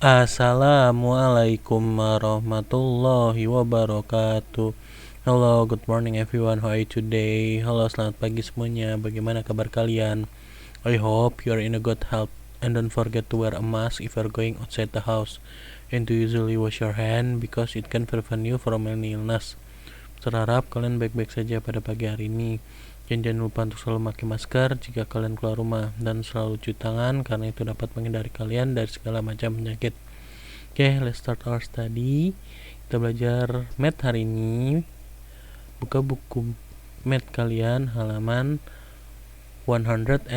Assalamualaikum warahmatullahi wabarakatuh. Hello, good morning everyone. How are you today? Halo, selamat pagi semuanya. Bagaimana kabar kalian? I hope you are in a good health. And don't forget to wear a mask if you are going outside the house. And to usually wash your hand because it can prevent you from any illness. Terharap kalian baik-baik saja pada pagi hari ini. Dan jangan lupa untuk selalu memakai masker jika kalian keluar rumah, dan selalu cuci tangan karena itu dapat menghindari kalian dari segala macam penyakit. Oke, let's start our study. Kita belajar math hari ini. Buka buku math kalian halaman 145.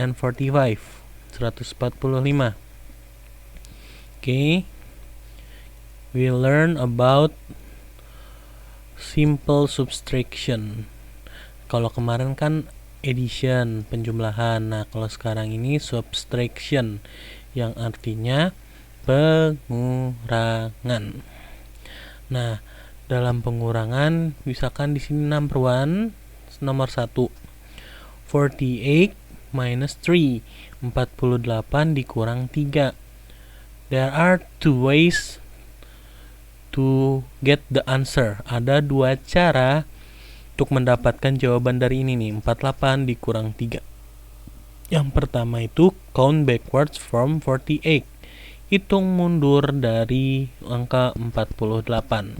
Oke. We learn about simple subtraction. Kalau kemarin kan addition, penjumlahan. Nah, kalau sekarang ini subtraction, yang artinya pengurangan. Nah, dalam pengurangan, misalkan di sini number 1, nomor 1. 48 minus 3. 48 dikurang 3. There are two ways to get the answer. Ada dua cara untuk mendapatkan jawaban dari ini nih, 48 dikurang 3. Yang pertama itu count backwards from 48. Hitung mundur dari angka 48.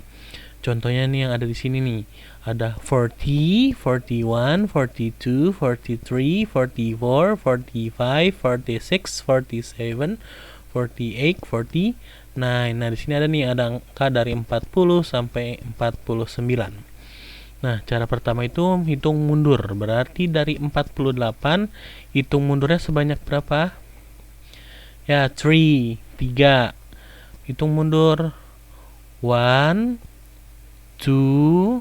Contohnya nih yang ada di sini nih. Ada 40, 41, 42, 43, 44, 45, 46, 47, 48, 49. Nah, di sini ada nih, ada angka dari 40 sampai 49. Nah, cara pertama itu hitung mundur. Berarti dari 48, hitung mundurnya sebanyak berapa? Ya, 3. Hitung mundur 1, 2,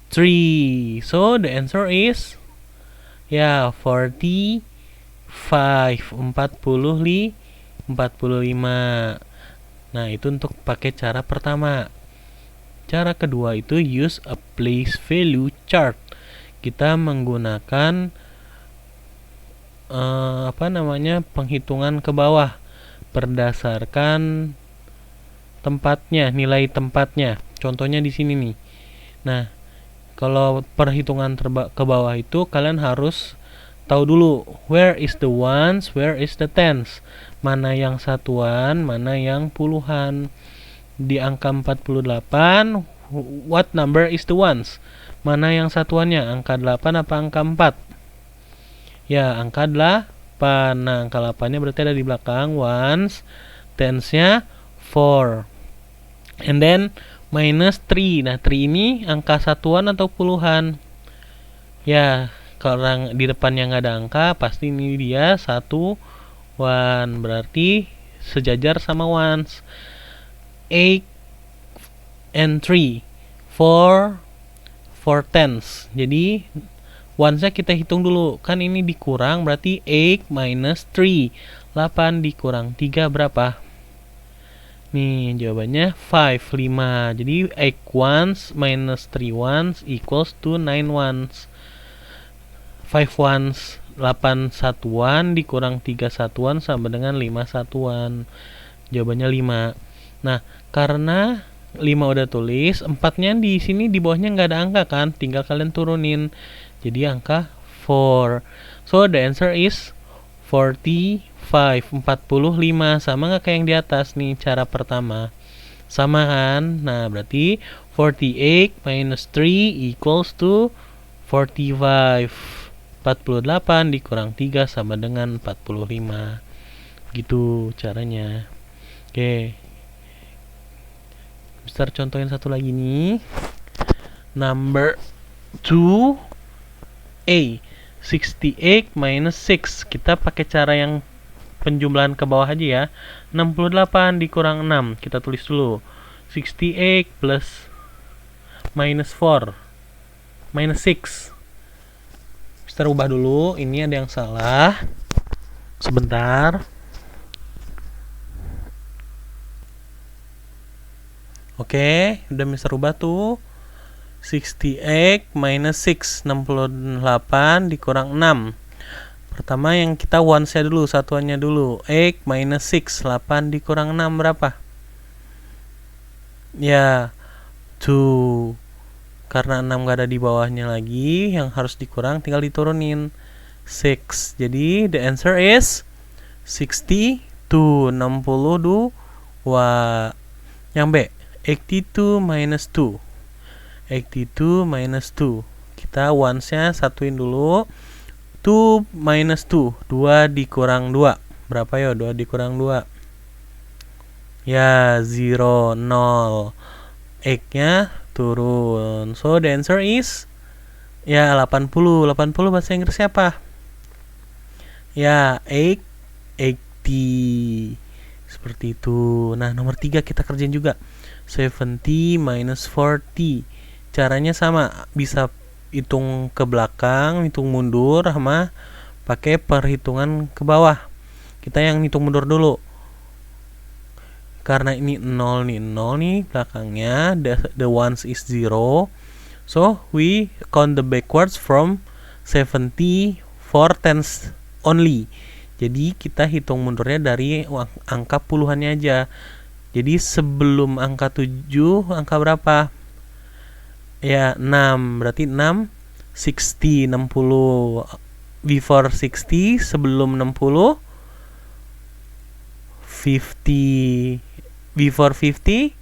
3. So, the answer is 45. 45. Nah, itu untuk pakai cara pertama. Cara kedua itu use a place value chart. Kita menggunakan penghitungan ke bawah berdasarkan tempatnya, nilai tempatnya. Contohnya di sini nih. Nah, kalau perhitungan ke bawah itu kalian harus tahu dulu where is the ones, where is the tens. Mana yang satuan, mana yang puluhan. Di angka 48, what number is the ones? Mana yang satuannya? Angka 8 apa angka 4? Ya, angka 8. Nah, angka 8-nya berarti ada di belakang ones, tens-nya 4. And then minus 3. Nah, 3 ini angka satuan atau puluhan? Ya, kalau di depannya nggak ada angka, pasti ini dia 1, 1. Berarti sejajar sama ones. 8 and 3, 4 tenths. Jadi ones-nya kita hitung dulu. Kan ini dikurang, berarti 8 minus 3. 8 dikurang 3 berapa? Nih jawabannya 5. Jadi 8 ones minus 3 ones equals to 9 ones. 5 ones, 8 satuan dikurang 3 satuan sama dengan 5 satuan. Jawabannya 5. Nah, karena 5 udah tulis, 4-nya di sini di bawahnya nggak ada angka kan, tinggal kalian turunin. Jadi angka 4. So the answer is 45. 45 sama nggak kayak yang di atas nih, cara pertama. Sama kan? Nah, berarti 48 minus 3 equals to 45. 48 dikurang 3 sama dengan 45. Gitu caranya. Oke. Mister contohin satu lagi nih. Number 2A. 68 minus 6. Kita pakai cara yang penjumlahan ke bawah aja ya. 68 dikurang 6. Kita tulis dulu. 68 plus minus 4. Minus 6. Mister ubah dulu. Ini ada yang salah. Sebentar. Oke, udah Mister ubah tuh. 68 minus 6. 68 dikurang 6. Pertama yang kita ones-nya dulu, satuannya dulu. 8 minus 6, 8 dikurang 6 berapa? Ya, 2. Karena 6 gak ada di bawahnya lagi, yang harus dikurang tinggal diturunin. 6. Jadi the answer is 62, 62. Yang B, 82 minus 2. 82 minus 2. Kita ones-nya satuin dulu. 2 minus 2, 2 dikurang 2. Berapa ya? 2 dikurang 2. Ya, 0, 0. 8-nya turun. So, the answer is ya 80. 80 bahasa Inggrisnya apa? Ya, 80. Seperti itu. Nah, nomor 3 kita kerjain juga. 70 minus 40. Caranya sama, bisa hitung ke belakang, hitung mundur, sama pakai perhitungan ke bawah. Kita yang hitung mundur dulu. Karena ini 0 nih belakangnya, the ones is 0. So, we count the backwards from 70 for tens only. Jadi, kita hitung mundurnya dari angka puluhannya aja. Jadi, sebelum angka 7, angka berapa? Ya, 6. Berarti 6, 60, 60. Before 60, sebelum 60. 50. Before 50.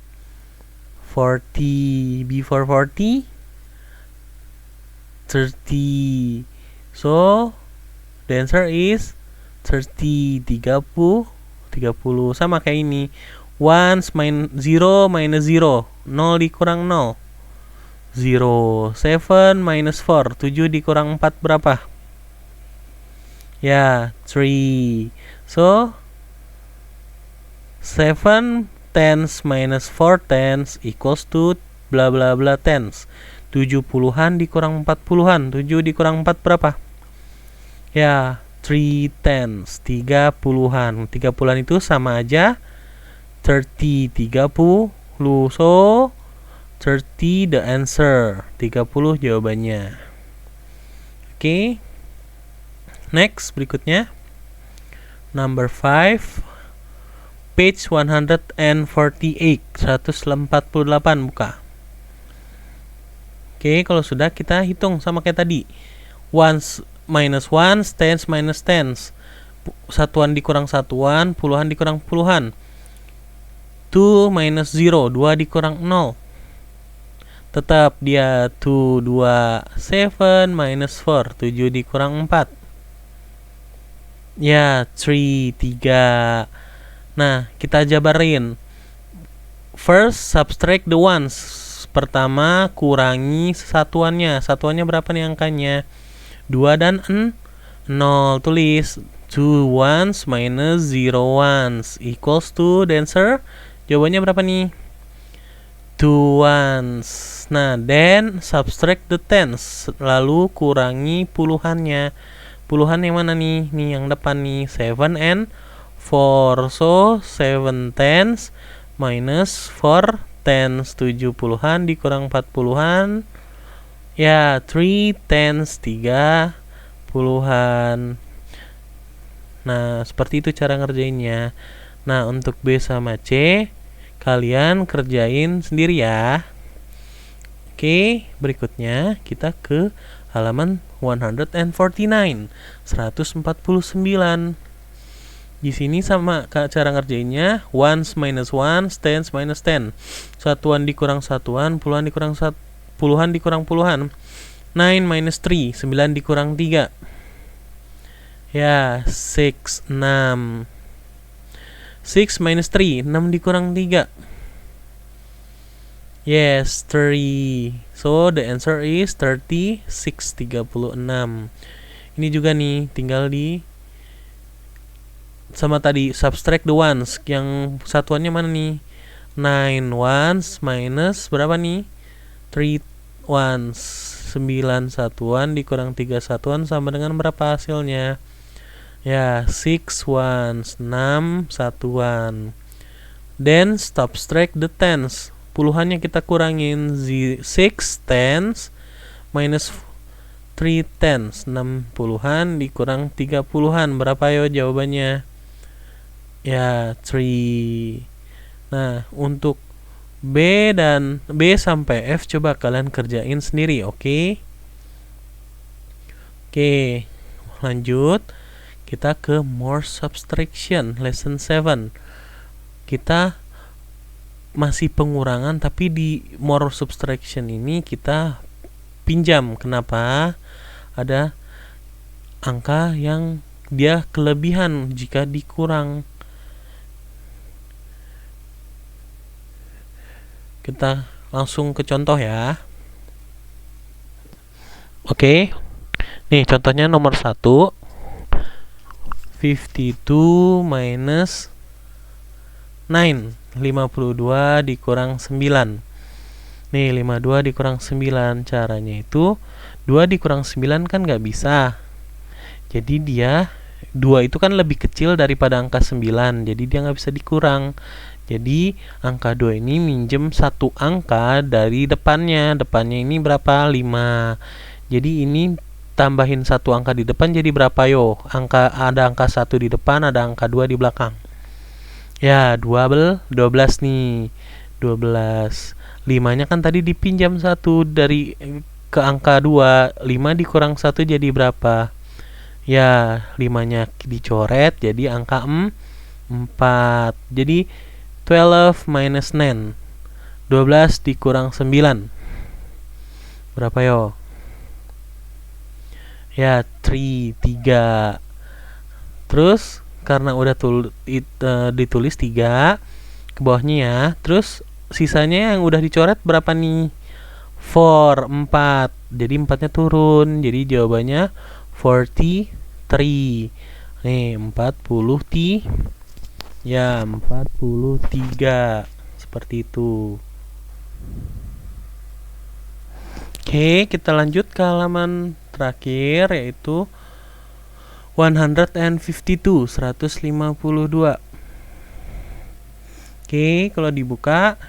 40. Before 40. 30. So, the answer is 30. 30. Sama kayak ini. 0 minus 0. 0 dikurang 0. 0. 7 minus 4. 7 dikurang 4 berapa? Ya, 3. So, 7 tens minus 4 tens equals to bla bla bla tens. 70-an dikurang 40-an. 7 dikurang 4 berapa? Ya, 3 tens. 30-an. 30-an itu sama aja 30. 30. So, 30 the answer. 30 jawabannya. Oke. Next, berikutnya. Number 5. Page 148. 148 buka. Oke, kalau sudah kita hitung sama kayak tadi. Ones minus ones, tens minus tens. Satuan dikurang satuan, puluhan dikurang puluhan. 2 minus 0, 2 dikurang 0. Tetap dia 2, 2. 7 minus 4, 7 dikurang 4. Ya, 3, 3. Nah, kita jabarin. First, subtract the ones. Pertama, kurangi satuannya. Satuannya berapa nih angkanya? 2 dan 0. Tulis 2 ones minus 0 ones equals to the answer. Jawabannya berapa nih? 2 ones. Nah, then subtract the tens. Lalu kurangi puluhannya. Puluhan yang mana nih? Nih yang depan nih. 7 and 4. So, 7 tens minus 4 tens. 70-an dikurang 40-an. Ya, 3 tens. 30-an. Nah, seperti itu cara ngerjainnya. Nah, untuk B sama C, kalian kerjain sendiri ya. Oke, berikutnya kita ke halaman 149. 149. Di sini sama cara ngerjainnya, ones minus ones, tens minus ten. Satuan dikurang satuan, puluhan dikurang puluhan dikurang puluhan. 9 minus 3, 9 dikurang 3. Ya, 6, 6. 6 minus 3, 6 dikurang 3. Yes, 3. So, the answer is 36, 36. Ini juga nih, tinggal di sama tadi subtract the ones. Yang satuannya mana nih? 9 ones minus berapa nih? 3 ones. 9 satuan dikurang 3 satuan sama dengan berapa hasilnya? Ya, 6 ones, 6 satuan. Then subtract the tens. Puluhannya kita kurangin 6 tens minus 3 tens, 60-an dikurang 30-an. Berapa yo jawabannya? Ya, 3. Nah, untuk B sampai F coba kalian kerjain sendiri, oke? Oke, lanjut. Kita ke more subtraction, lesson 7. Kita masih pengurangan, tapi di more subtraction ini kita pinjam. Kenapa? Ada angka yang dia kelebihan jika dikurang. Kita langsung ke contoh ya. Oke. Nih contohnya nomor 1. 52 minus 9. 52 dikurang 9. Nih 52 dikurang 9. Caranya itu 2 dikurang 9 kan gak bisa. Jadi dia 2 itu kan lebih kecil daripada angka 9. Jadi dia gak bisa dikurang. Jadi angka 2 ini minjem satu angka dari depannya. Depannya ini berapa? 5. Jadi ini tambahin satu angka di depan jadi berapa yo? Ada angka 1 di depan, ada angka 2 di belakang. Ya, 12 nih. 12. 5-nya kan tadi dipinjam 1 dari ke angka 2. 5 dikurang 1 jadi berapa? Ya, 5-nya dicoret jadi angka 4. Jadi 12 minus 9. 12 dikurang 9. Berapa yo? Ya, 3. Terus karena udah ditulis 3 ke bawahnya ya. Terus sisanya yang udah dicoret berapa nih? 4. Jadi 4-nya turun. Jadi jawabannya 43. Nih 40 ya 43. Seperti itu. Oke, kita lanjut ke halaman terakhir yaitu 152. Oke, kalau dibuka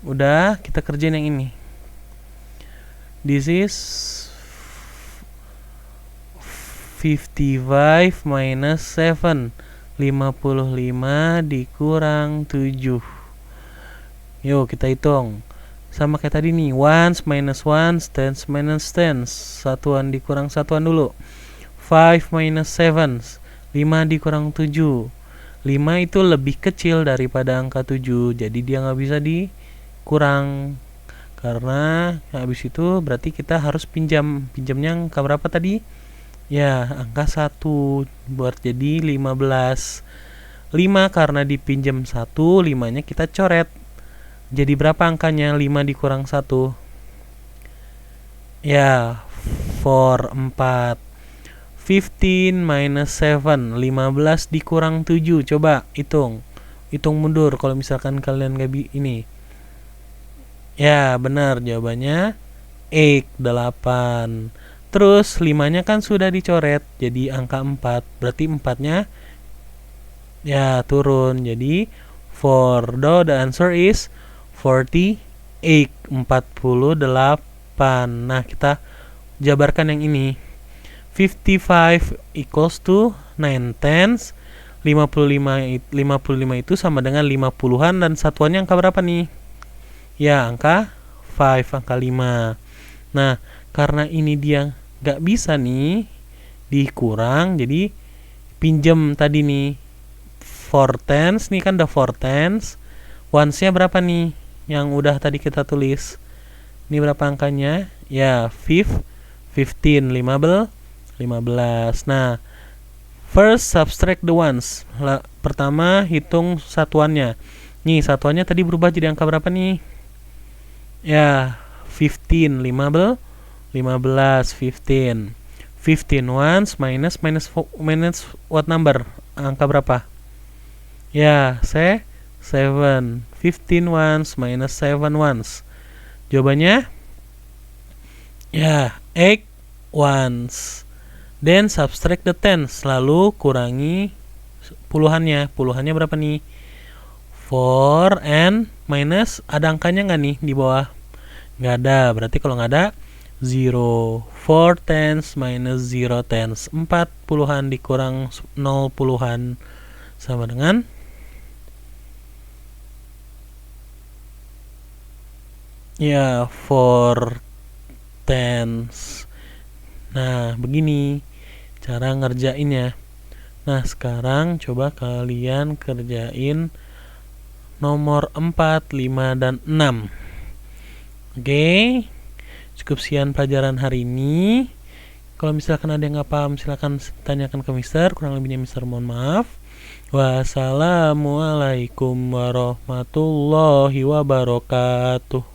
udah kita kerjain yang ini. This is 55 minus 7. 55 dikurang 7. Yuk kita hitung. Sama kayak tadi nih, ones minus ones, tens minus tens. Satuan dikurang satuan dulu. 5 minus 7. 5 dikurang 7. 5 itu lebih kecil daripada angka 7. Jadi dia nggak bisa dikurang. Karena habis itu berarti kita harus pinjam. Pinjamnya angka berapa tadi? Ya, angka 1. Buat jadi 15. 5 karena dipinjam 1, 5-nya kita coret. Jadi berapa angkanya? 5 dikurang 1. Ya, 4. 15 minus 7. 15 dikurang 7. Coba hitung. Hitung mundur kalau misalkan kalian gak ini. Ya, benar jawabannya 8. Terus 5-nya kan sudah dicoret. Jadi angka 4. Berarti 4-nya ya turun. Jadi 4. The answer is 48. 48. Nah, kita jabarkan yang ini. 55 equals to 9 tenths. 55 itu sama dengan 50-an dan satuannya angka berapa nih? Ya, angka 5, angka 5. Nah, karena ini dia gak bisa nih dikurang, jadi pinjem tadi nih 4 tenths. Nih kan udah 4 tenths. Ones-nya berapa nih? Yang udah tadi kita tulis. Ini berapa angkanya? Ya, 15. 15. Nah, first subtract the ones. Pertama hitung satuannya. Nih, satuannya tadi berubah jadi angka berapa nih? Ya, 15. 15. 15 ones minus what number? Angka berapa? Ya, 7. 15 ones minus 7 ones. Jawabannya ya 8 ones. Then subtract the tens. Lalu kurangi puluhannya. Puluhannya berapa nih? 4 and minus. Ada angkanya nggak nih di bawah? Nggak ada. Berarti kalau nggak ada, 0 4 tens minus 0 tens. 4 puluhan dikurang 0 puluhan sama dengan ya 4 tens. Nah, begini cara ngerjainnya. Nah, sekarang coba kalian kerjain nomor 4, 5, dan 6. Oke, cukup sekian pelajaran hari ini. Kalau misalkan ada yang nggak paham, silakan tanyakan ke Mister. Kurang lebihnya Mister mohon maaf. Wassalamualaikum warahmatullahi wabarakatuh.